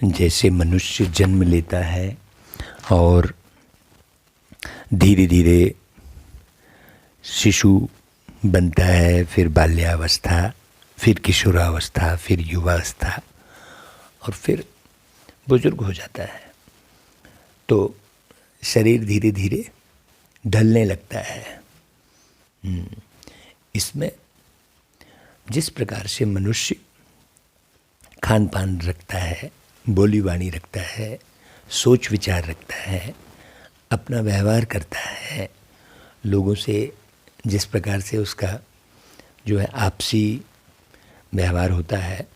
जैसे मनुष्य जन्म लेता है और धीरे धीरे शिशु बनता है, फिर बाल्यावस्था, फिर किशोरावस्था, फिर युवावस्था और फिर बुजुर्ग हो जाता है, तो शरीर धीरे धीरे ढलने लगता है। इसमें जिस प्रकार से मनुष्य खान पान रखता है, बोली वाणी रखता है, सोच विचार रखता है, अपना व्यवहार करता है, लोगों से जिस प्रकार से उसका जो है आपसी व्यवहार होता है,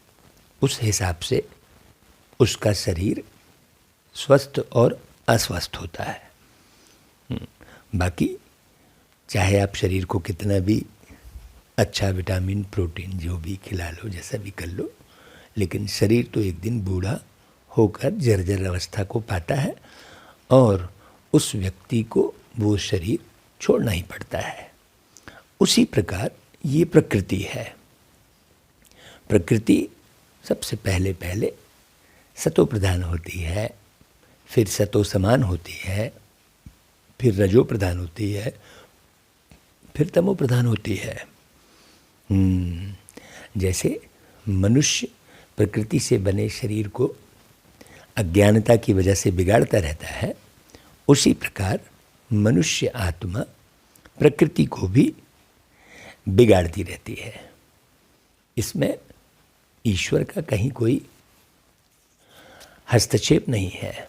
उस हिसाब से उसका शरीर स्वस्थ और अस्वस्थ होता है। बाकी चाहे आप शरीर को कितना भी अच्छा विटामिन, प्रोटीन जो भी खिला लो, जैसा भी कर लो, लेकिन शरीर तो एक दिन बूढ़ा होकर जर्जर अवस्था को पाता है और उस व्यक्ति को वो शरीर छोड़ना ही पड़ता है। उसी प्रकार ये प्रकृति है। प्रकृति सबसे पहले सतो प्रधान होती है, फिर सतो समान होती है, फिर रजो प्रधान होती है, फिर तमो प्रधान होती है। जैसे मनुष्य प्रकृति से बने शरीर को अज्ञानता की वजह से बिगाड़ता रहता है, उसी प्रकार मनुष्य आत्मा प्रकृति को भी बिगाड़ती रहती है। इसमें ईश्वर का कहीं कोई हस्तक्षेप नहीं है।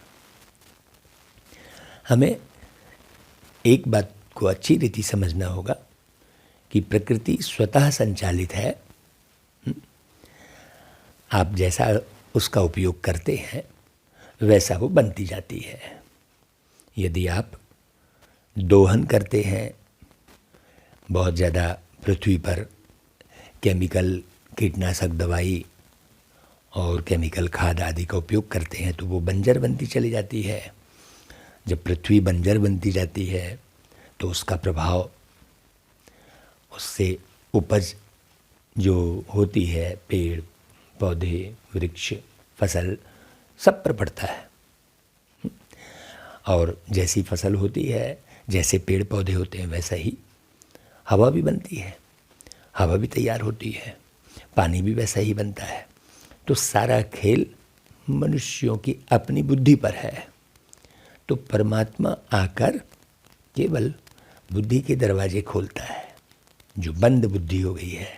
हमें एक बात को अच्छी रीति समझना होगा कि प्रकृति स्वतः संचालित है। आप जैसा उसका उपयोग करते हैं वैसा वो बनती जाती है। यदि आप दोहन करते हैं, बहुत ज़्यादा पृथ्वी पर केमिकल, कीटनाशक दवाई और केमिकल खाद आदि का उपयोग करते हैं, तो वो बंजर बनती चली जाती है। जब पृथ्वी बंजर बनती जाती है तो उसका प्रभाव, उससे उपज जो होती है, पेड़ पौधे, वृक्ष, फसल, सब पर पड़ता है। और जैसी फसल होती है, जैसे पेड़ पौधे होते हैं, वैसा ही हवा भी बनती है, हवा भी तैयार होती है, पानी भी वैसा ही बनता है। तो सारा खेल मनुष्यों की अपनी बुद्धि पर है। तो परमात्मा आकर केवल बुद्धि के दरवाजे खोलता है। जो बंद बुद्धि हो गई है,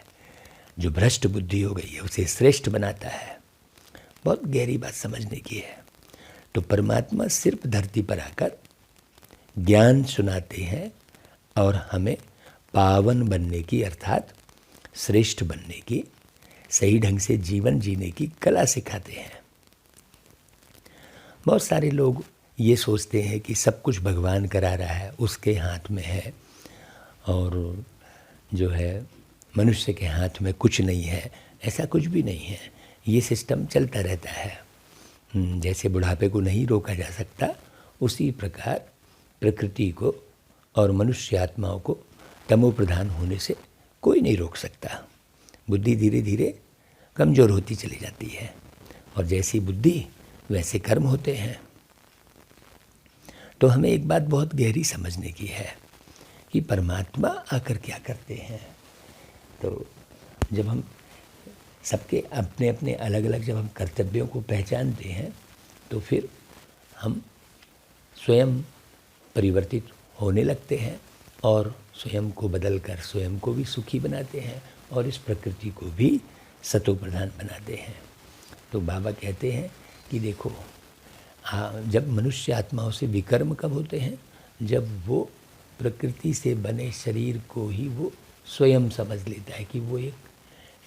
जो भ्रष्ट बुद्धि हो गई है, उसे श्रेष्ठ बनाता है। बहुत गहरी बात समझने की है। तो परमात्मा सिर्फ धरती पर आकर ज्ञान सुनाते हैं और हमें पावन बनने की, अर्थात श्रेष्ठ बनने की, सही ढंग से जीवन जीने की कला सिखाते हैं। बहुत सारे लोग ये सोचते हैं कि सब कुछ भगवान करा रहा है, उसके हाथ में है, और जो है मनुष्य के हाथ में कुछ नहीं है। ऐसा कुछ भी नहीं है। ये सिस्टम चलता रहता है। जैसे बुढ़ापे को नहीं रोका जा सकता, उसी प्रकार प्रकृति को और मनुष्य आत्माओं को तमो प्रधान होने से कोई नहीं रोक सकता। बुद्धि धीरे धीरे कमज़ोर होती चली जाती है और जैसी बुद्धि वैसे कर्म होते हैं। तो हमें एक बात बहुत गहरी समझने की है कि परमात्मा आकर क्या करते हैं। तो जब हम सबके अपने अपने अलग अलग जब हम कर्तव्यों को पहचानते हैं, तो फिर हम स्वयं परिवर्तित होने लगते हैं और स्वयं को बदलकर स्वयं को भी सुखी बनाते हैं और इस प्रकृति को भी सतो प्रधान बनाते हैं। तो बाबा कहते हैं कि देखो, जब मनुष्य आत्माओं से विकर्म कब होते हैं? जब वो प्रकृति से बने शरीर को ही वो स्वयं समझ लेता है कि वो एक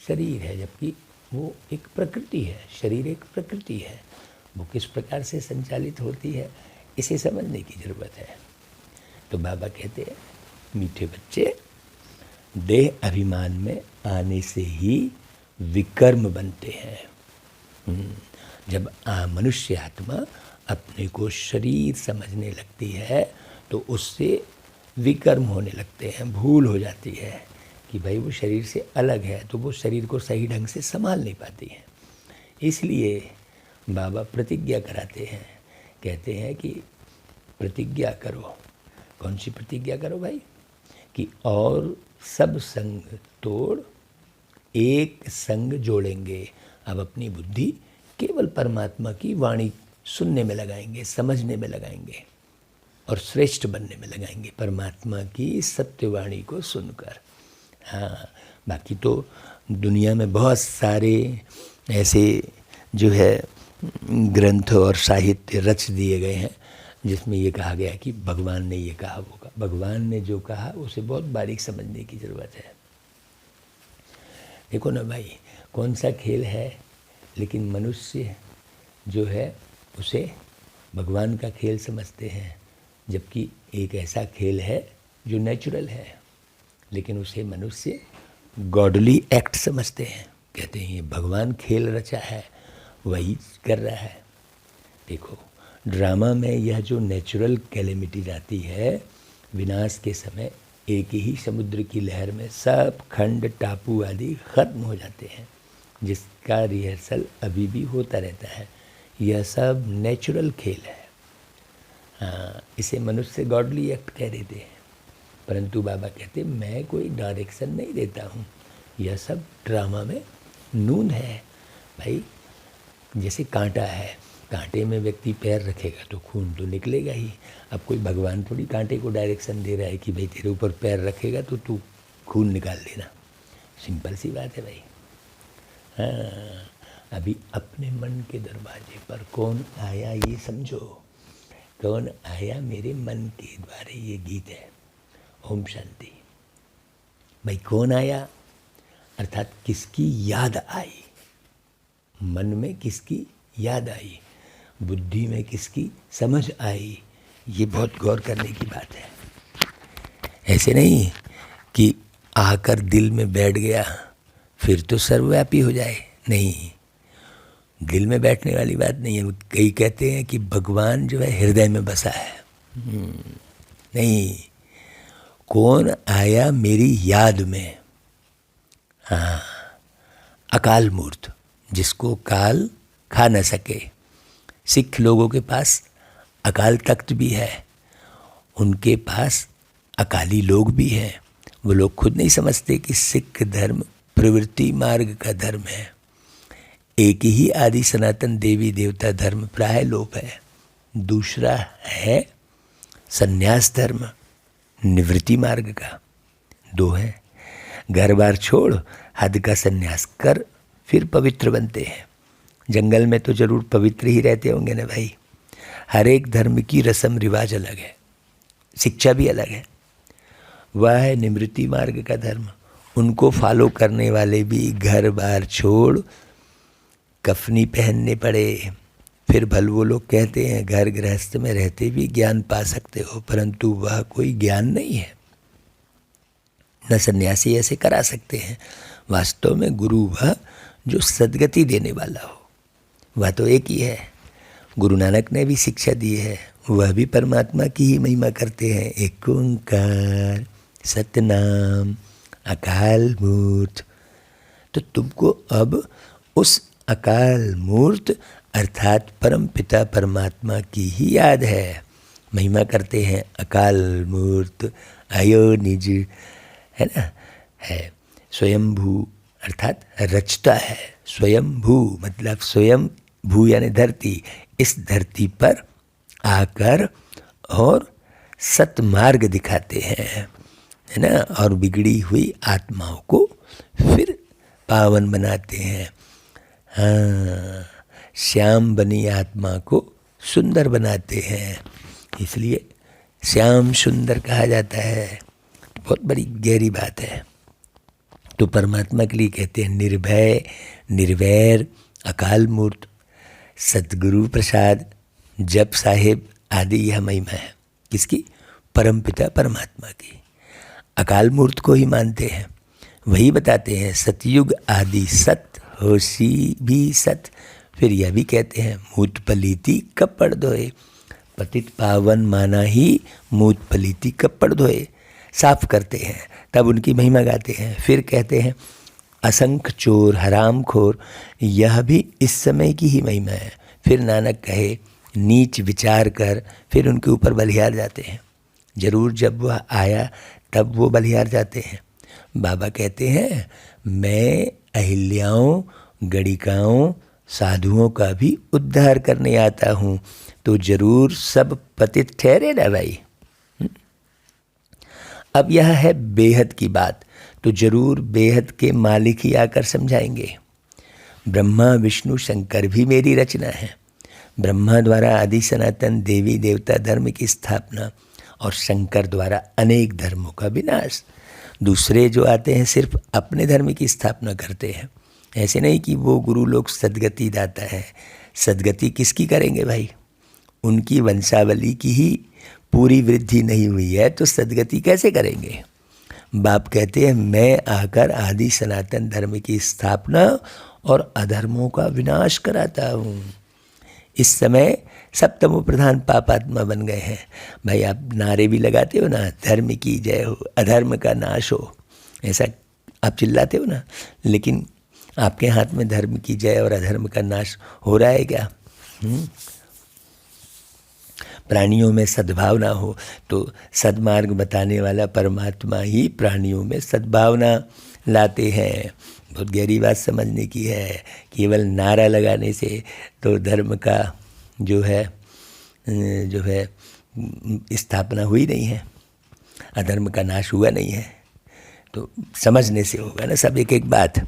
शरीर है, जबकि वो एक प्रकृति है। शरीर एक प्रकृति है। वो किस प्रकार से संचालित होती है, इसे समझने की ज़रूरत है। तो बाबा कहते हैं, मीठे बच्चे, देह अभिमान में आने से ही विकर्म बनते हैं। जब मनुष्य आत्मा अपने को शरीर समझने लगती है तो उससे विकर्म होने लगते हैं। भूल हो जाती है कि भाई वो शरीर से अलग है, तो वो शरीर को सही ढंग से संभाल नहीं पाती है। इसलिए बाबा प्रतिज्ञा कराते हैं, कहते हैं कि प्रतिज्ञा करो। कौन सी प्रतिज्ञा करो भाई? कि और सब संग तोड़ एक संग जोड़ेंगे। अब अपनी बुद्धि केवल परमात्मा की वाणी सुनने में लगाएंगे, समझने में लगाएंगे और श्रेष्ठ बनने में लगाएंगे परमात्मा की सत्यवाणी को सुनकर। हाँ, बाकी तो दुनिया में बहुत सारे ऐसे जो है ग्रंथ और साहित्य रच दिए गए हैं जिसमें ये कहा गया कि भगवान ने ये कहा, वो कहा। भगवान ने जो कहा उसे बहुत बारीक समझने की ज़रूरत है। देखो ना भाई, कौन सा खेल है, लेकिन मनुष्य जो है उसे भगवान का खेल समझते हैं, जबकि एक ऐसा खेल है जो नेचुरल है, लेकिन उसे मनुष्य गॉडली एक्ट समझते हैं। कहते हैं ये भगवान खेल रचा है, वही कर रहा है। देखो ड्रामा में यह जो नेचुरल कैलेमिटीज आती है, विनाश के समय एक ही समुद्र की लहर में सब खंड टापू आदि खत्म हो जाते हैं, जिसका रिहर्सल अभी भी होता रहता है। यह सब नेचुरल खेल है। हाँ, इसे मनुष्य गॉडली एक्ट कह देते हैं, परंतु बाबा कहते मैं कोई डायरेक्शन नहीं देता हूँ, यह सब ड्रामा में नून है। भाई जैसे कांटा है, कांटे में व्यक्ति पैर रखेगा तो खून तो निकलेगा ही। अब कोई भगवान थोड़ी कांटे को डायरेक्शन दे रहा है कि भाई तेरे ऊपर पैर रखेगा तो तू खून निकाल लेना। सिंपल सी बात है भाई। हाँ, अभी अपने मन के दरवाजे पर कौन आया ये समझो। कौन आया मेरे मन के द्वारे, ये गीत है। ओम शांति। भाई कौन आया, अर्थात किसकी याद आई, मन में किसकी याद आई, बुद्धि में किसकी समझ आई, ये बहुत गौर करने की बात है। ऐसे नहीं कि आकर दिल में बैठ गया फिर तो सर्वव्यापी हो जाए, नहीं, दिल में बैठने वाली बात नहीं है। कई कहते हैं कि भगवान जो है हृदय में बसा है, नहीं, कौन आया मेरी याद में। हाँ, अकाल मूर्त, जिसको काल खा न सके। सिख लोगों के पास अकाल तख्त भी है, उनके पास अकाली लोग भी हैं। वो लोग खुद नहीं समझते कि सिख धर्म प्रवृत्ति मार्ग का धर्म है। एक ही आदि सनातन देवी देवता धर्म प्राय लोप है, दूसरा है संन्यास धर्म निवृत्ति मार्ग का। दो है, घर बार छोड़ हद का संन्यास कर फिर पवित्र बनते हैं। जंगल में तो जरूर पवित्र ही रहते होंगे ना भाई। हर एक धर्म की रस्म रिवाज अलग है, शिक्षा भी अलग है। वह है निवृत्ति मार्ग का धर्म, उनको फॉलो करने वाले भी घर बार छोड़ कफनी पहनने पड़े। फिर भल वो लोग कहते हैं घर गृहस्थ में रहते भी ज्ञान पा सकते हो, परंतु वह कोई ज्ञान नहीं है। न सन्यासी ऐसे करा सकते हैं। वास्तव में गुरु वह जो सद्गति देने वाला हो, वह तो एक ही है। गुरु नानक ने भी शिक्षा दी है, वह भी परमात्मा की ही महिमा करते हैं। एक ओंकार सतनाम अकाल मूर्त। तो तुमको अब उस अकाल मूर्त अर्थात परम पिता परमात्मा की ही याद है। महिमा करते हैं अकाल मूर्त आयो निज, है ना, है स्वयंभू अर्थात रचता है। स्वयंभू मतलब स्वयं भू यानी धरती, इस धरती पर आकर और सतमार्ग दिखाते हैं, है ना, और बिगड़ी हुई आत्माओं को फिर पावन बनाते हैं। हाँ, श्याम बनी आत्मा को सुंदर बनाते हैं, इसलिए श्याम सुंदर कहा जाता है। बहुत बड़ी गहरी बात है। तो परमात्मा के लिए कहते हैं निर्भय निर्वैर अकाल मूर्त सद्गुरु प्रसाद जप साहेब आदि। यह महिमा है किसकी? परमपिता परमात्मा की। अकाल मूर्त को ही मानते हैं, वही बताते हैं सतयुग आदि सत होशी भी सत। फिर यह भी कहते हैं मूत पलीति कपड़ धोए, पतित पावन माना ही मूत पलीति कपड़ धोए, साफ करते हैं, तब उनकी महिमा गाते हैं। फिर कहते हैं असंख्य चोर हराम खोर, यह भी इस समय की ही महिमा है। फिर नानक कहे नीच विचार कर, फिर उनके ऊपर बलिहार जाते हैं। जरूर जब वह आया तब वो बलिहार जाते हैं। बाबा कहते हैं मैं अहिल्याओं, गणिकाओं, साधुओं का भी उद्धार करने आता हूँ, तो जरूर सब पतित ठहरे ना भाई। अब यह है बेहद की बात, तो जरूर बेहद के मालिक ही आकर समझाएंगे। ब्रह्मा विष्णु शंकर भी मेरी रचना है। ब्रह्मा द्वारा आदि सनातन देवी देवता धर्म की स्थापना और शंकर द्वारा अनेक धर्मों का विनाश। दूसरे जो आते हैं सिर्फ अपने धर्म की स्थापना करते हैं। ऐसे नहीं कि वो गुरु लोग सद्गति दाता है। सद्गति किसकी करेंगे भाई? उनकी वंशावली की ही पूरी वृद्धि नहीं हुई है तो सद्गति कैसे करेंगे? बाप कहते हैं मैं आकर आदि सनातन धर्म की स्थापना और अधर्मों का विनाश कराता हूँ। इस समय सब तमो प्रधान पापात्मा बन गए हैं। भाई आप नारे भी लगाते हो ना, धर्म की जय हो, अधर्म का नाश हो, ऐसा आप चिल्लाते हो ना, लेकिन आपके हाथ में धर्म की जय और अधर्म का नाश हो रहा है क्या? प्राणियों में सद्भावना हो तो सद्मार्ग बताने वाला परमात्मा ही प्राणियों में सद्भावना लाते हैं। बहुत गहरी बात समझने की है। केवल नारा लगाने से तो धर्म का जो है स्थापना हुई नहीं है, अधर्म का नाश हुआ नहीं है। तो समझने से होगा ना सब एक एक बात।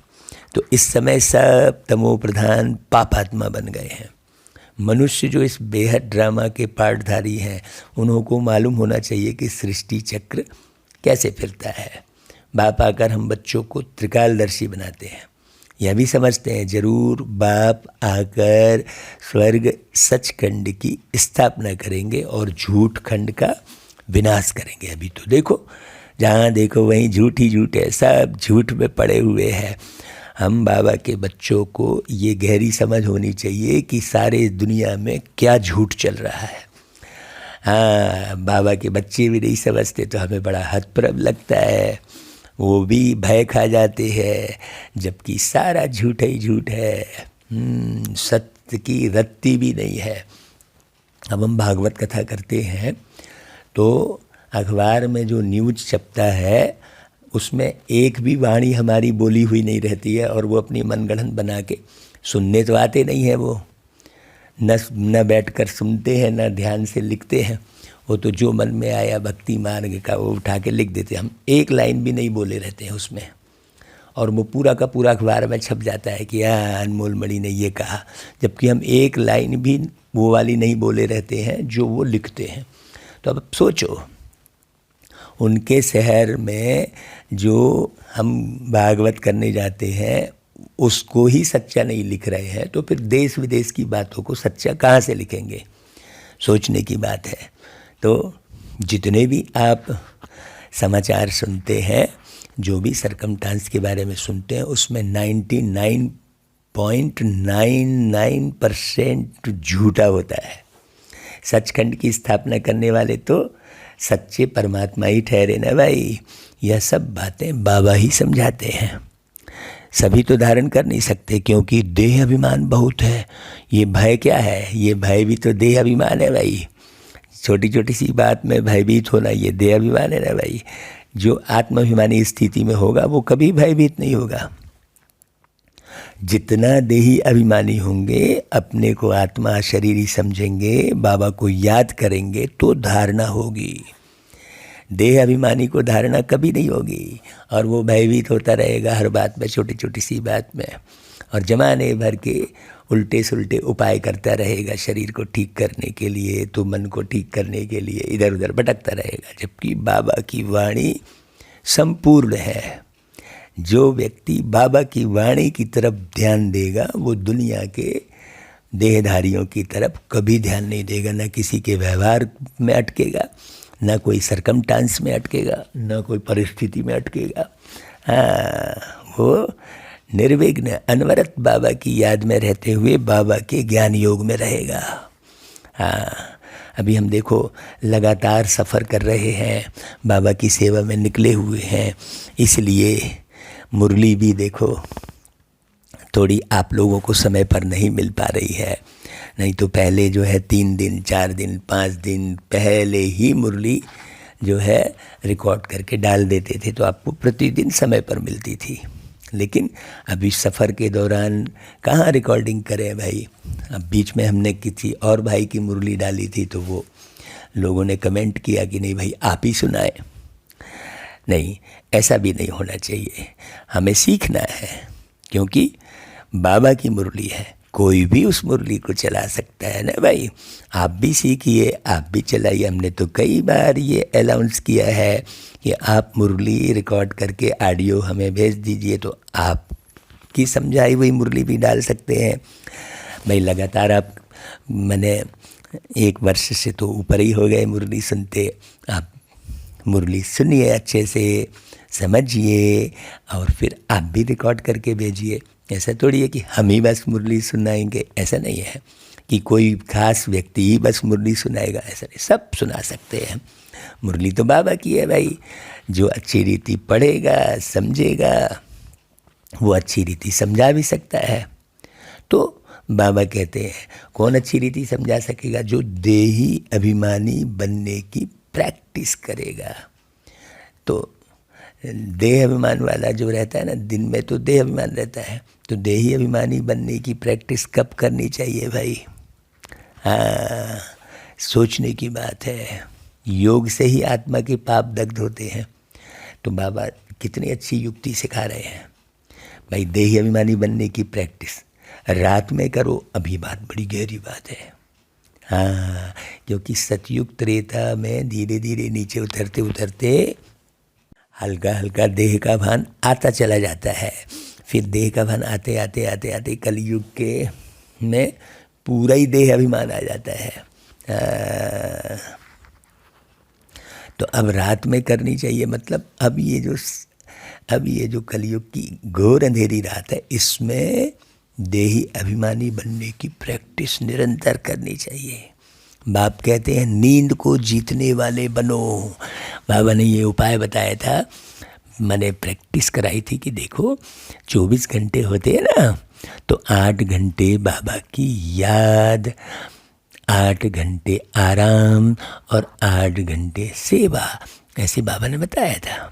तो इस समय सब तमो प्रधान पापात्मा बन गए हैं। मनुष्य जो इस बेहद ड्रामा के पार्टधारी हैं, उन्हों को मालूम होना चाहिए कि सृष्टि चक्र कैसे फिरता है। बाप आकर हम बच्चों को त्रिकालदर्शी बनाते हैं। यह भी समझते हैं जरूर बाप आकर स्वर्ग सचखंड की स्थापना करेंगे और झूठ खंड का विनाश करेंगे। अभी तो देखो जहाँ देखो वहीं झूठ ही झूठ है, सब झूठ में पड़े हुए हैं। हम बाबा के बच्चों को ये गहरी समझ होनी चाहिए कि सारे दुनिया में क्या झूठ चल रहा है। हाँ, बाबा के बच्चे भी नहीं समझते तो हमें बड़ा हतप्रभ लगता है। वो भी भय खा जाते हैं, जबकि सारा झूठ ही झूठ है। सत्य की रत्ती भी नहीं है। अब हम भागवत कथा करते हैं तो अखबार में जो न्यूज़ छपता है उसमें एक भी वाणी हमारी बोली हुई नहीं रहती है, और वो अपनी मनगढ़ंत बना के सुनने तो आते नहीं है। वो न बैठकर सुनते हैं न ध्यान से लिखते हैं। वो तो जो मन में आया भक्ति मार्ग का वो उठा के लिख देते हैं। हम एक लाइन भी नहीं बोले रहते हैं उसमें, और वो पूरा का पूरा अखबार में छप जाता है कि हाँ अनमोल मणि ने ये कहा, जबकि हम एक लाइन भी वो वाली नहीं बोले रहते हैं जो वो लिखते हैं। तो अब सोचो उनके शहर में जो हम भागवत करने जाते हैं उसको ही सच्चा नहीं लिख रहे हैं, तो फिर देश विदेश की बातों को सच्चा कहाँ से लिखेंगे? सोचने की बात है। तो जितने भी आप समाचार सुनते हैं, जो भी सरकमस्टांस के बारे में सुनते हैं, उसमें 99.99% झूठा होता है। सचखंड की स्थापना करने वाले तो सच्चे परमात्मा ही ठहरे ना भाई। यह सब बातें बाबा ही समझाते हैं। सभी तो धारण कर नहीं सकते क्योंकि देह अभिमान बहुत है। ये भय क्या है? ये भय भी तो देह अभिमान है भाई। छोटी छोटी सी बात में भयभीत होना ये देह अभिमान है ना भाई। जो आत्माभिमानी स्थिति में होगा वो कभी भयभीत नहीं होगा। जितना देही अभिमानी होंगे, अपने को आत्मा शरीरी समझेंगे, बाबा को याद करेंगे तो धारणा होगी। देह अभिमानी को धारणा कभी नहीं होगी, और वो भयभीत होता रहेगा हर बात में, छोटी छोटी सी बात में, और जमाने भर के उल्टे सुल्टे उपाय करता रहेगा शरीर को ठीक करने के लिए, तो मन को ठीक करने के लिए इधर उधर भटकता रहेगा। जबकि बाबा की वाणी संपूर्ण है। जो व्यक्ति बाबा की वाणी की तरफ ध्यान देगा वो दुनिया के देहधारियों की तरफ कभी ध्यान नहीं देगा। न किसी के व्यवहार में अटकेगा, न कोई सरकमस्टांस में अटकेगा, न कोई परिस्थिति में अटकेगा। हाँ, वो निर्विघ्न अनवरत बाबा की याद में रहते हुए बाबा के ज्ञान योग में रहेगा। हाँ, अभी हम देखो लगातार सफ़र कर रहे हैं, बाबा की सेवा में निकले हुए हैं, इसलिए मुरली भी देखो थोड़ी आप लोगों को समय पर नहीं मिल पा रही है। नहीं तो पहले जो है 3 दिन 4 दिन 5 दिन पहले ही मुरली जो है रिकॉर्ड करके डाल देते थे, तो आपको प्रतिदिन समय पर मिलती थी। लेकिन अभी सफ़र के दौरान कहाँ रिकॉर्डिंग करें भाई। अब बीच में हमने किसी और भाई की मुरली डाली थी, तो वो लोगों ने कमेंट किया कि नहीं भाई आप ही सुनाए। नहीं, ऐसा भी नहीं होना चाहिए। हमें सीखना है, क्योंकि बाबा की मुरली है, कोई भी उस मुरली को चला सकता है ना भाई। आप भी सीखिए, आप भी चलाइए। हमने तो कई बार ये अनाउंस किया है कि आप मुरली रिकॉर्ड करके ऑडियो हमें भेज दीजिए, तो आप की समझाई हुई मुरली भी डाल सकते हैं भाई। लगातार आप मैंने 1 वर्ष से तो ऊपर ही हो गए मुरली सुनते। आप मुरली सुनिए, अच्छे से समझिए और फिर आप भी रिकॉर्ड करके भेजिए। ऐसा थोड़ी है कि हम ही बस मुरली सुनाएंगे, ऐसा नहीं है कि कोई खास व्यक्ति ही बस मुरली सुनाएगा, ऐसा नहीं, सब सुना सकते हैं। मुरली तो बाबा की है भाई। जो अच्छी रीति पढ़ेगा समझेगा वो अच्छी रीति समझा भी सकता है। तो बाबा कहते हैं कौन अच्छी रीति समझा सकेगा? जो देही अभिमानी बनने की प्रैक्टिस करेगा। तो देह अभिमान वाला जो रहता है ना, दिन में तो देह अभिमान रहता है, तो देही अभिमानी बनने की प्रैक्टिस कब करनी चाहिए भाई? हाँ, सोचने की बात है। योग से ही आत्मा के पाप दग्ध होते हैं। तो बाबा कितनी अच्छी युक्ति सिखा रहे हैं भाई। देही अभिमानी बनने की प्रैक्टिस रात में करो, अभी बात बड़ी गहरी बात है। हाँ, क्योंकि सतयुग त्रेता में धीरे धीरे नीचे उतरते उतरते हल्का हल्का देह का भान आता चला जाता है। फिर देह का भान आते आते आते आते कलयुग के में पूरा ही देह अभिमान आ जाता है। तो अब रात में करनी चाहिए, मतलब अब ये जो कलयुग की घोर अंधेरी रात है, इसमें देही अभिमानी बनने की प्रैक्टिस निरंतर करनी चाहिए। बाप कहते हैं नींद को जीतने वाले बनो। बाबा ने ये उपाय बताया था, मैंने प्रैक्टिस कराई थी कि देखो 24 घंटे होते हैं ना, तो 8 घंटे बाबा की याद, 8 घंटे आराम और 8 घंटे सेवा, ऐसे बाबा ने बताया था।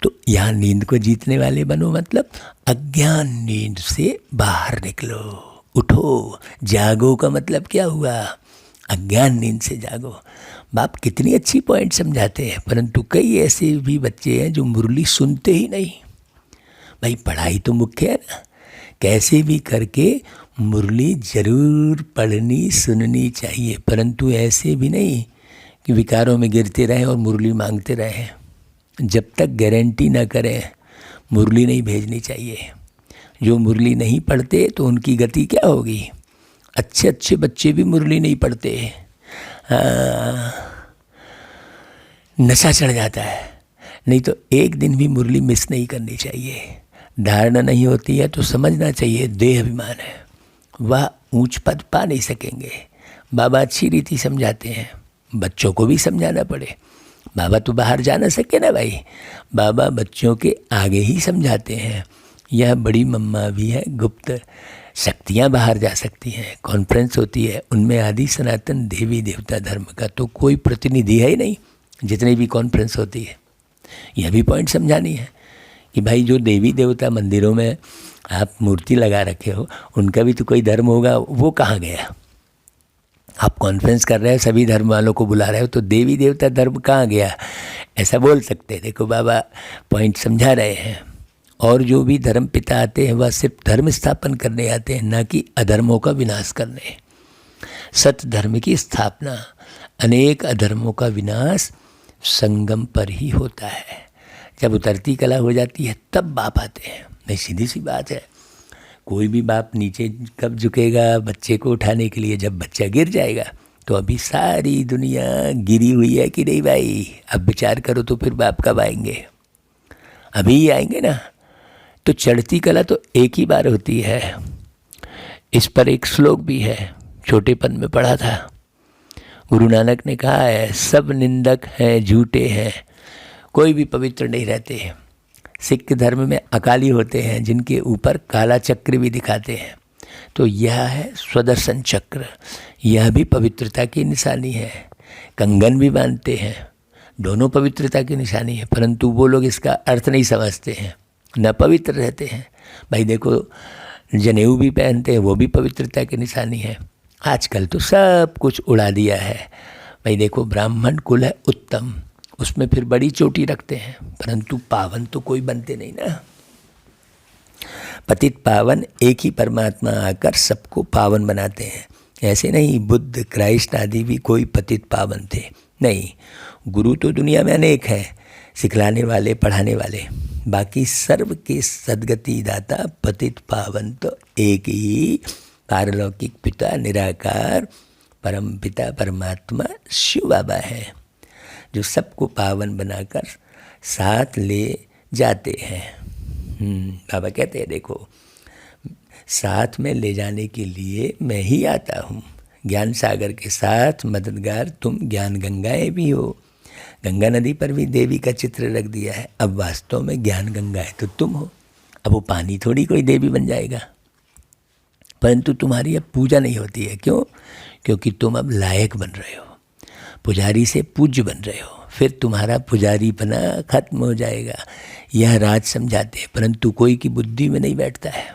तो यहाँ नींद को जीतने वाले बनो, मतलब अज्ञान नींद से बाहर निकलो, उठो। जागो का मतलब क्या हुआ? अज्ञान नींद से जागो। बाप कितनी अच्छी पॉइंट समझाते हैं, परंतु कई ऐसे भी बच्चे हैं जो मुरली सुनते ही नहीं। भाई पढ़ाई तो मुख्य है ना, कैसे भी करके मुरली जरूर पढ़नी सुननी चाहिए, परंतु ऐसे भी नहीं कि विकारों में गिरते रहें और मुरली मांगते रहें। जब तक गारंटी ना करें मुरली नहीं भेजनी चाहिए। जो मुरली नहीं पढ़ते तो उनकी गति क्या होगी? अच्छे अच्छे बच्चे भी मुरली नहीं पढ़ते, नशा चढ़ जाता है। नहीं तो एक दिन भी मुरली मिस नहीं करनी चाहिए। धारणा नहीं होती है तो समझना चाहिए देह अभिमान है, वह ऊंच पद पा नहीं सकेंगे। बाबा अच्छी रीति समझाते हैं, बच्चों को भी समझाना पड़े। बाबा तो बाहर जा ना सके ना भाई, बाबा बच्चों के आगे ही समझाते हैं। यह बड़ी मम्मा भी है, गुप्त शक्तियाँ बाहर जा सकती हैं। कॉन्फ्रेंस होती है, उनमें आदि सनातन देवी देवता धर्म का तो कोई प्रतिनिधि है ही नहीं, जितनी भी कॉन्फ्रेंस होती है। यह भी पॉइंट समझानी है कि भाई जो देवी देवता मंदिरों में आप मूर्ति लगा रखे हो, उनका भी तो कोई धर्म होगा, वो कहाँ गया? आप कॉन्फ्रेंस कर रहे हो, सभी धर्म वालों को बुला रहे हो, तो देवी देवता धर्म कहाँ गया? ऐसा बोल सकते हैं। देखो बाबा पॉइंट समझा रहे हैं। और जो भी धर्म पिता आते हैं वह सिर्फ धर्म स्थापन करने आते हैं, ना कि अधर्मों का विनाश करने। सत्य धर्म की स्थापना, अनेक अधर्मों का विनाश संगम पर ही होता है। जब उतरती कला हो जाती है तब बाप आते हैं। नहीं, सीधी सी बात है। कोई भी बाप नीचे कब झुकेगा बच्चे को उठाने के लिए? जब बच्चा गिर जाएगा। तो अभी सारी दुनिया गिरी हुई है कि नहीं भाई? अब विचार करो तो फिर बाप कब आएंगे? अभी ही आएंगे ना। तो चढ़ती कला तो एक ही बार होती है। इस पर एक श्लोक भी है, छोटेपन में पढ़ा था। गुरु नानक ने कहा है, सब निंदक हैं, झूठे हैं, कोई भी पवित्र नहीं रहते। सिख धर्म में अकाली होते हैं, जिनके ऊपर काला चक्र भी दिखाते हैं। तो यह है स्वदर्शन चक्र, यह भी पवित्रता की निशानी है। कंगन भी बांधते हैं, दोनों पवित्रता की निशानी है, परंतु वो लोग इसका अर्थ नहीं समझते हैं, न पवित्र रहते हैं। भाई देखो, जनेऊ भी पहनते हैं, वो भी पवित्रता की निशानी है। आजकल तो सब कुछ उड़ा दिया है। भाई देखो, ब्राह्मण कुल है उत्तम, उसमें फिर बड़ी चोटी रखते हैं, परंतु पावन तो कोई बनते नहीं ना। पतित पावन एक ही परमात्मा आकर सबको पावन बनाते हैं। ऐसे नहीं बुद्ध, क्राइस्ट आदि भी कोई पतित पावन थे, नहीं। गुरु तो दुनिया में अनेक हैं, सिखलाने वाले, पढ़ाने वाले, बाकी सर्व के सद्गति दाता पतित पावन तो एक ही पारलौकिक पिता निराकार परम पिता परमात्मा शिव बाबा है, जो सबको पावन बनाकर साथ ले जाते हैं। बाबा कहते हैं देखो, साथ में ले जाने के लिए मैं ही आता हूँ। ज्ञान सागर के साथ मददगार तुम ज्ञान गंगाएं भी हो। गंगा नदी पर भी देवी का चित्र रख दिया है। अब वास्तव में ज्ञान गंगाएं तो तुम हो। अब वो पानी थोड़ी कोई देवी बन जाएगा, परंतु तुम्हारी अब पूजा नहीं होती है। क्यों? क्योंकि तुम अब लायक बन रहे हो, पुजारी से पूज्य बन रहे हो, फिर तुम्हारा पुजारीपना खत्म हो जाएगा। यह राज समझाते हैं, परंतु कोई की बुद्धि में नहीं बैठता है।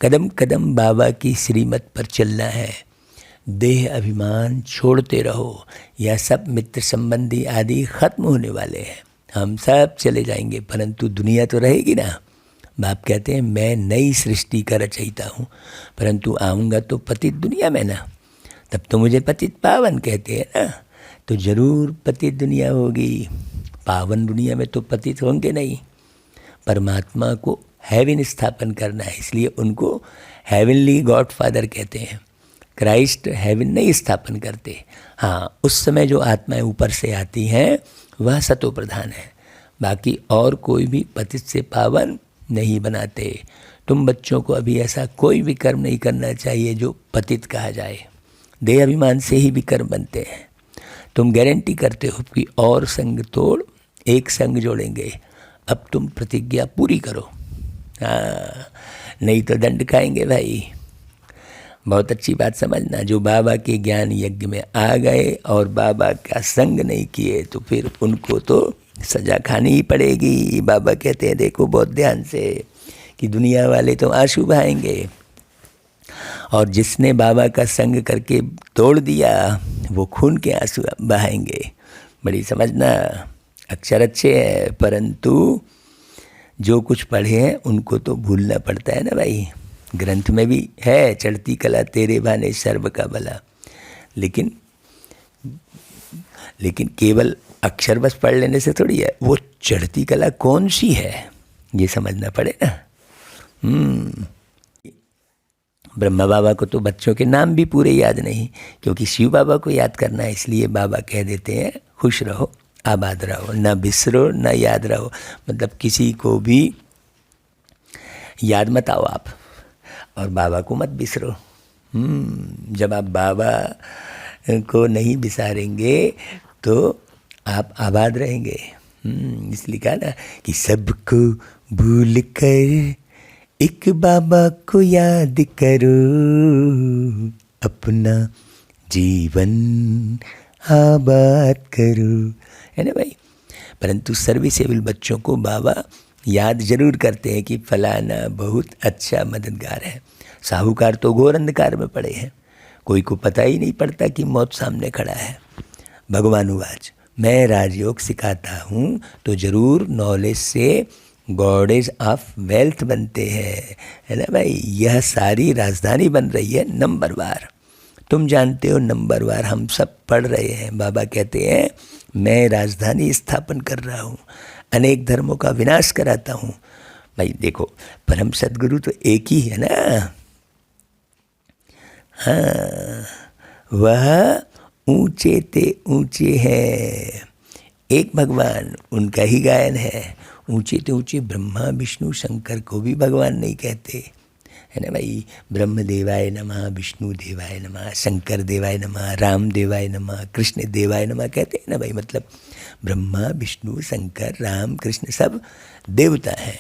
कदम कदम बाबा की श्रीमत पर चलना है। देह अभिमान छोड़ते रहो। यह सब मित्र संबंधी आदि खत्म होने वाले हैं। हम सब चले जाएंगे, परंतु दुनिया तो रहेगी ना। बाप कहते हैं मैं नई सृष्टि का रचयिता हूँ, परंतु आऊँगा तो पतित दुनिया में ना। तब तो मुझे पतित पावन कहते हैं ना, तो जरूर पतित दुनिया होगी। पावन दुनिया में तो पतित होंगे नहीं। परमात्मा को हेवन स्थापन करना है, इसलिए उनको हेवनली गॉड फादर कहते हैं। क्राइस्ट हेवन नहीं स्थापन करते। हाँ, उस समय जो आत्माएं ऊपर से आती हैं वह सतो प्रधान है, बाकी और कोई भी पतित से पावन नहीं बनाते। तुम बच्चों को अभी ऐसा कोई भी कर्म नहीं करना चाहिए जो पतित कहा जाए। देह अभिमान से ही भी कर्म बनते हैं। तुम गारंटी करते हो कि और संग तोड़ एक संग जोड़ेंगे। अब तुम प्रतिज्ञा पूरी करो, हाँ, नहीं तो दंड खाएंगे भाई। बहुत अच्छी बात समझना, जो बाबा के ज्ञान यज्ञ में आ गए और बाबा का संग नहीं किए तो फिर उनको तो सजा खानी ही पड़ेगी। बाबा कहते हैं देखो बहुत ध्यान से कि दुनिया वाले तो आंसू बहाएंगे, और जिसने बाबा का संग करके तोड़ दिया वो खून के आंसू बहाएंगे। बड़ी समझना, अक्षर अच्छे हैं, परंतु जो कुछ पढ़े हैं उनको तो भूलना पड़ता है ना भाई। ग्रंथ में भी है चढ़ती कला तेरे भाने सर्व का भला, लेकिन केवल अक्षर बस पढ़ लेने से थोड़ी है। वो चढ़ती कला कौन सी है ये समझना पड़े ना। ब्रह्मा बाबा को तो बच्चों के नाम भी पूरे याद नहीं, क्योंकि शिव बाबा को याद करना है, इसलिए बाबा कह देते हैं खुश रहो, आबाद रहो, न बिसरो न याद रहो। मतलब किसी को भी याद मत आओ आप, और बाबा को मत बिसरो। जब आप बाबा को नहीं बिसारेंगे तो आप आबाद रहेंगे। इसलिए कहा ना कि सबको भूल कर एक बाबा को याद करो, अपना जीवन आबाद करो, है ना भाई। परंतु सर्विसेबल बच्चों को बाबा याद जरूर करते हैं कि फलाना बहुत अच्छा मददगार है। साहूकार तो घोर अंधकार में पड़े हैं, कोई को पता ही नहीं पड़ता कि मौत सामने खड़ा है। भगवानुवाच, मैं राजयोग सिखाता हूँ तो जरूर नॉलेज से गॉडेज ऑफ वेल्थ बनते हैं, है ना भाई। यह सारी राजधानी बन रही है नंबरवार। तुम जानते हो नंबरवार हम सब पढ़ रहे हैं। बाबा कहते हैं मैं राजधानी स्थापन कर रहा हूँ, अनेक धर्मों का विनाश कराता हूँ। भाई देखो, परम सद्गुरु तो एक ही है ना। हाँ, वह ऊंचे ते ऊंचे हैं, एक भगवान उनका ही गायन है। ऊंचे ते ऊंचे ब्रह्मा विष्णु शंकर को भी भगवान नहीं कहते, है ना भाई। ब्रह्म देवाय नमः, विष्णु देवाय नमः, शंकर देवाय नमः, राम देवाय नमः, कृष्ण देवाय नमः कहते हैं ना भाई। मतलब ब्रह्मा विष्णु शंकर राम कृष्ण सब देवता हैं,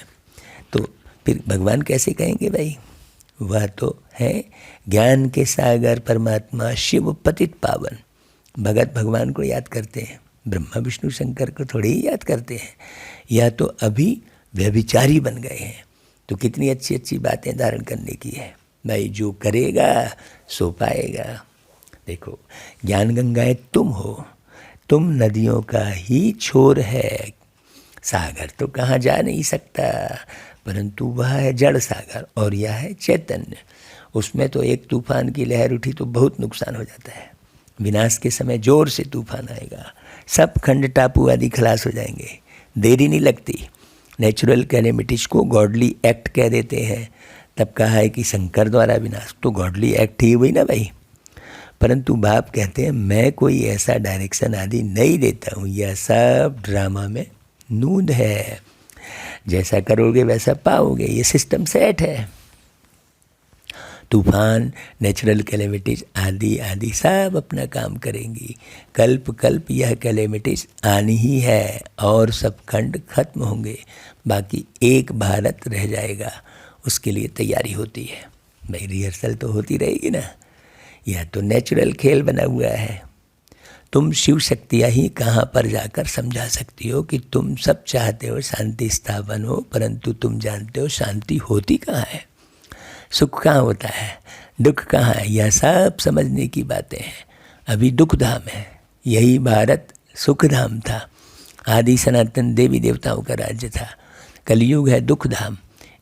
तो फिर भगवान कैसे कहेंगे भाई। वह तो है ज्ञान के सागर परमात्मा शिव पतित पावन। भगत भगवान को याद करते हैं, ब्रह्मा विष्णु शंकर को थोड़े ही याद करते हैं, या तो अभी व्यभिचारी बन गए हैं। तो कितनी अच्छी अच्छी बातें धारण करने की है भाई, जो करेगा सो पाएगा। देखो ज्ञान गंगाएं तुम हो, तुम नदियों का ही छोर है। सागर तो कहाँ जा नहीं सकता, परंतु वह है जड़ सागर और यह है चैतन्य। उसमें तो एक तूफान की लहर उठी तो बहुत नुकसान हो जाता है। विनाश के समय जोर से तूफान आएगा, सब खंड टापू आदि खलास हो जाएंगे, देरी नहीं लगती। नेचुरल कैलेमिटीज को गॉडली एक्ट कह देते हैं। तब कहा है कि शंकर द्वारा विनाश, तो गॉडली एक्ट ही हुई ना भाई। परंतु बाप कहते हैं मैं कोई ऐसा डायरेक्शन आदि नहीं देता हूँ, यह सब ड्रामा में नूंद है। जैसा करोगे वैसा पाओगे, ये सिस्टम सेट है। तूफान, नेचुरल कैलेमिटीज आदि आदि सब अपना काम करेंगी। कल्प कल्प यह कैलेमिटीज आनी ही है और सब खंड खत्म होंगे, बाकी एक भारत रह जाएगा। उसके लिए तैयारी होती है भाई, रिहर्सल तो होती रहेगी ना। यह तो नेचुरल खेल बना हुआ है। तुम शिव शक्तियाँ ही कहाँ पर जाकर समझा सकती हो कि तुम सब चाहते हो शांति स्थापन हो, परंतु तुम जानते हो शांति होती कहाँ है, सुख कहाँ होता है, दुख कहाँ है। यह सब समझने की बातें हैं। अभी दुख धाम है, यही भारत सुख धाम था। आदि सनातन देवी देवताओं का राज्य था। कलयुग है दुख धाम,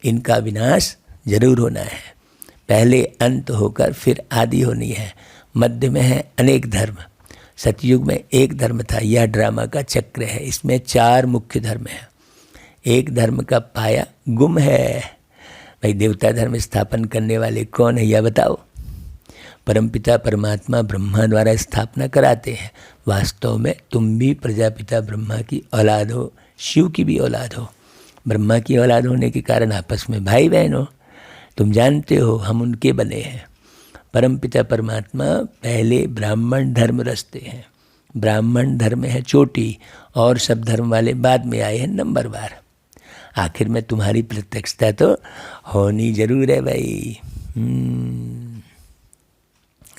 इनका विनाश जरूर होना है। पहले अंत होकर फिर आदि होनी है। मध्य में है अनेक धर्म। सतयुग में एक धर्म था, यह ड्रामा का चक्र है। इसमें 4 मुख्य धर्म है। एक धर्म का पाया गुम है। भाई देवता धर्म स्थापन करने वाले कौन है यह बताओ। परमपिता परमात्मा ब्रह्मा द्वारा स्थापना कराते हैं। वास्तव में तुम भी प्रजापिता ब्रह्मा की औलाद हो, शिव की भी औलाद हो। ब्रह्मा की औलाद होने के कारण आपस में भाई बहन हो। तुम जानते हो हम उनके बने हैं। परमपिता परमात्मा पहले ब्राह्मण धर्म रचते हैं। ब्राह्मण धर्म है चोटी और सब धर्म वाले बाद में आए हैं नंबरवार। आखिर में तुम्हारी प्रत्यक्षता तो होनी जरूर है भाई।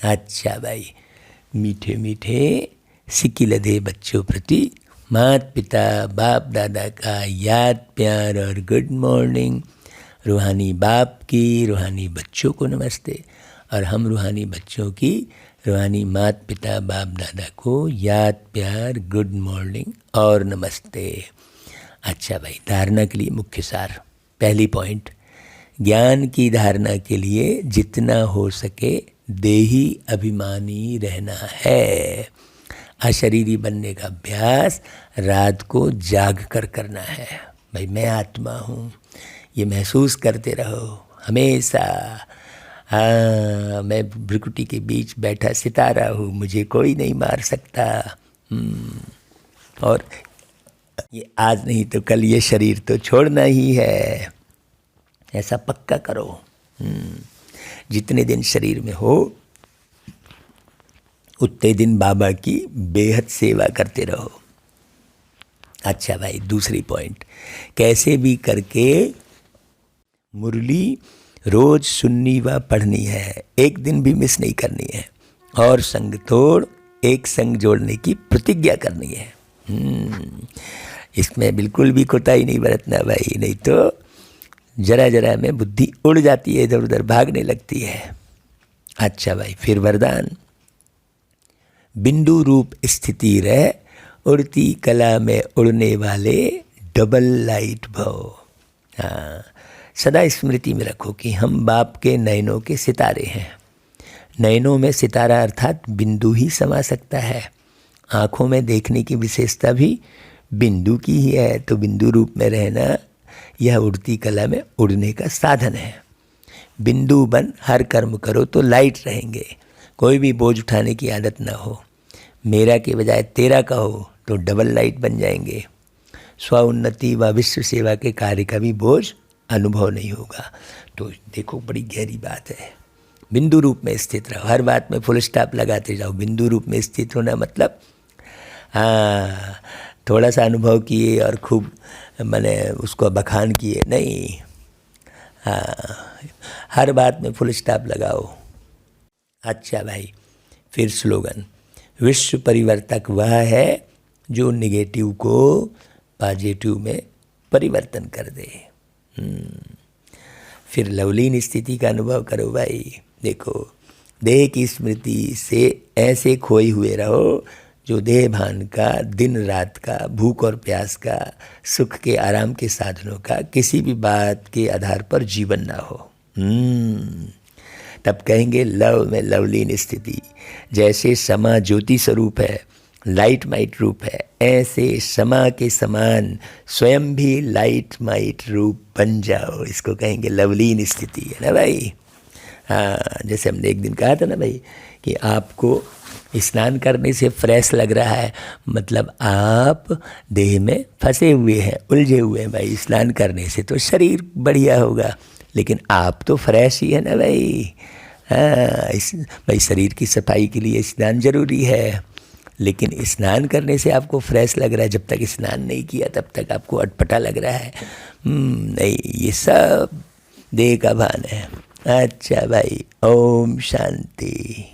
अच्छा भाई, मीठे मीठे सिक्की लदे बच्चों प्रति माता पिता बाप दादा का याद प्यार और गुड मॉर्निंग। रूहानी बाप की रूहानी बच्चों को नमस्ते, और हम रूहानी बच्चों की रूहानी माता पिता बाप दादा को याद प्यार गुड मॉर्निंग और नमस्ते। अच्छा भाई, धारणा के लिए मुख्य सार। पहली पॉइंट, ज्ञान की धारणा के लिए जितना हो सके देही अभिमानी रहना है। अशरीरी बनने का अभ्यास रात को जाग कर करना है। भाई मैं आत्मा हूँ, ये महसूस करते रहो हमेशा। हाँ, मैं भ्रिकुटी के बीच बैठा सितारा हूँ, मुझे कोई नहीं मार सकता। और ये आज नहीं तो कल ये शरीर तो छोड़ना ही है, ऐसा पक्का करो। जितने दिन शरीर में हो उतने दिन बाबा की बेहद सेवा करते रहो। अच्छा भाई, दूसरी पॉइंट, कैसे भी करके मुरली रोज सुननी व पढ़नी है, एक दिन भी मिस नहीं करनी है। और संग तोड़ एक संग जोड़ने की प्रतिज्ञा करनी है। इसमें बिल्कुल भी कोताही नहीं बरतना भाई, नहीं तो जरा जरा में बुद्धि उड़ जाती है, इधर उधर भागने लगती है। अच्छा भाई, फिर वरदान, बिंदु रूप स्थिति रह, उड़ती कला में उड़ने वाले डबल लाइट भव। हाँ, सदा स्मृति में रखो कि हम बाप के नयनों के सितारे हैं। नयनों में सितारा अर्थात बिंदु ही समा सकता है। आँखों में देखने की विशेषता भी बिंदु की ही है, तो बिंदु रूप में रहना यह उड़ती कला में उड़ने का साधन है। बिंदु बन हर कर्म करो तो लाइट रहेंगे। कोई भी बोझ उठाने की आदत ना हो, मेरा के बजाय तेरा कहो तो डबल लाइट बन जाएंगे। स्व उन्नति व विश्व सेवा के कार्य का भी बोझ अनुभव नहीं होगा। तो देखो, बड़ी गहरी बात है। बिंदु रूप में स्थित रहो, हर बात में फुल स्टॉप लगाते जाओ। बिंदु रूप में स्थित होना मतलब हाँ, थोड़ा सा अनुभव किए और खूब मैंने उसको बखान किए नहीं। हाँ, हर बात में फुल स्टॉप लगाओ। अच्छा भाई, फिर स्लोगन, विश्व परिवर्तक वह है जो निगेटिव को पॉजिटिव में परिवर्तन कर दे। फिर लवलीन स्थिति का अनुभव करो भाई। देखो, देह की स्मृति से ऐसे खोए हुए रहो जो देह भान का, दिन रात का, भूख और प्यास का, सुख के आराम के साधनों का किसी भी बात के आधार पर जीवन ना हो। तब कहेंगे लव में लवलीन स्थिति। जैसे समा ज्योति स्वरूप है, लाइट माइट रूप है, ऐसे समा के समान स्वयं भी लाइट माइट रूप बन जाओ। इसको कहेंगे लवलीन स्थिति, है ना भाई। हाँ, जैसे हमने एक दिन कहा था ना भाई कि आपको स्नान करने से फ्रेश लग रहा है, मतलब आप देह में फंसे हुए हैं, उलझे हुए हैं भाई। स्नान करने से तो शरीर बढ़िया होगा, लेकिन आप तो फ्रेश ही है ना भाई। हाँ, भाई शरीर की सफाई के लिए स्नान जरूरी है, लेकिन स्नान करने से आपको फ्रेश लग रहा है। जब तक स्नान नहीं किया तब तक आपको अटपटा लग रहा है। नहीं, ये सब देह का भान है। अच्छा भाई, ओम शांति।